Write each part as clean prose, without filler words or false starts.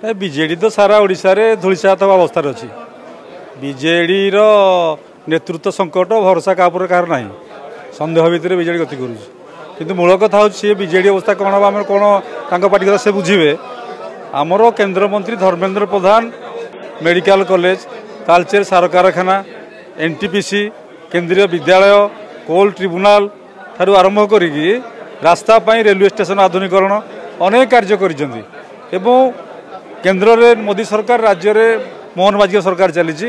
विजेडी तो सारा ओडिशा रे धूलिसात अवस्था अच्छी विजेडी नेतृत्व संकट भरोसा क्या कार ना सन्देह भितर विजेडी गति करूँ मूल कथा हूँ सी विजेडी अवस्था कौन हम आम कौन पार्टी कथा से बुझे आमर केन्द्रमंत्री धर्मेन्द्र प्रधान मेडिकल कॉलेज तालचेर सार कारखाना एनटीपीसी केंद्रीय विद्यालय कोल ट्रिब्यूनाल ठारू आरंभ करी रास्ता रेलवे स्टेशन आधुनिकरण अनेक कार्य कर केन्द्र में मोदी सरकार राज्य में मोहन माझी सरकार चली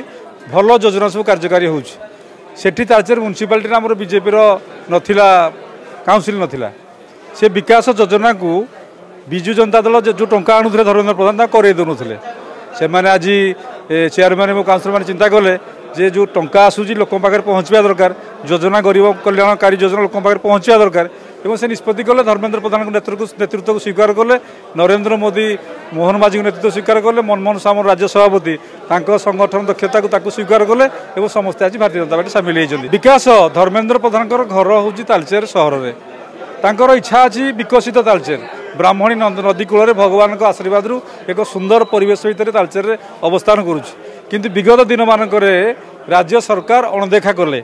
भल योजना सब कार्यकारी होठी तालचेर म्युनिसिपालिटी आम बीजेपी नाला काउंसिल नाला से विकास योजना को विजु जनता दल जो टंका आणुले धर्मेन्द्र प्रधान करे दौन से मैंने आज चेयरमैन काउंसिल मैंने चिंता कले जे जो टंका आसूची लोक पाखे पहुँचा दरकार योजना गरीब कल्याणकारी योजना लोक पाखे पहुँचा दरकार एवं से निष्पत्ति कले धर्मेन्द्र प्रधान नेतृत्व को स्वीकार कले नरेंद्र मोदी मोहन माझी नेतृत्व स्वीकार कले मनमोहन सामल राज्य सभापति संगठन दक्षता को स्वीकार कले और समस्ते आज भारतीय जनता पार्टी सामिल होती विकास धर्मेन्द्र प्रधान घर हूँ तालचेर सहर में तांकर इच्छा अच्छी विकसित तालचेर ब्राह्मणी नदी कूल भगवान आशीर्वाद एक सुंदर परिवेश भितर तालचेर अवस्थान करुँच विगत दिन मानक राज्य सरकार अणदेखा कले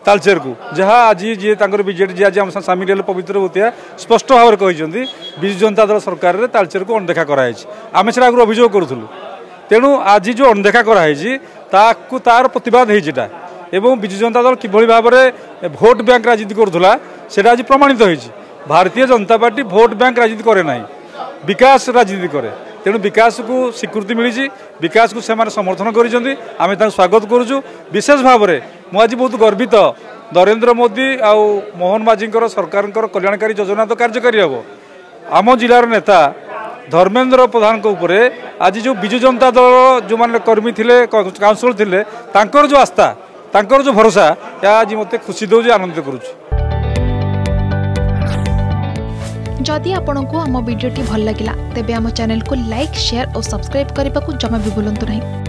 तालचेर को जहाँ आज जी विजेडी जी आज आम सामिल हेल्ले पवित्र भूतिया स्पष्ट भाव में कहते विजु जनता दल सरकार में तालचेर को अणदेखा कराई आम से आगे अभियोग करूँ तेणु आज जो अणदेखा कराई तार प्रतिवाद होता एवं विजु जनता दल किभली भाव में भोट बैंक राजनीति करूला से आज प्रमाणित होती Bharatiya Janata party vote bank राजनीति करे ना विकास राजनीति करे तेणु विकास को स्वीकृति मिली विकास को सेमाने समर्थन करें स्वागत करुचु विशेष भाव में मुझे बहुत गर्वित नरेंद्र मोदी आ मोहन माझी सरकार कल्याणकारी योजना तो कार्यकारी हम आम जिलार नेता धर्मेन्द्र प्रधान को ऊपर आज जो विजु जनता दल जो मैंने कर्मी थे काउंसिलर थे तांकर जो आस्था तांकर जो भरोसा या आज मत खुशी दौर आनंदित करुच्ची। जदि आपंक आम भिडी भल लगा तेब आम चैनल को लाइक शेयर और सब्सक्राइब करने को जमा भी भूलु नहीं।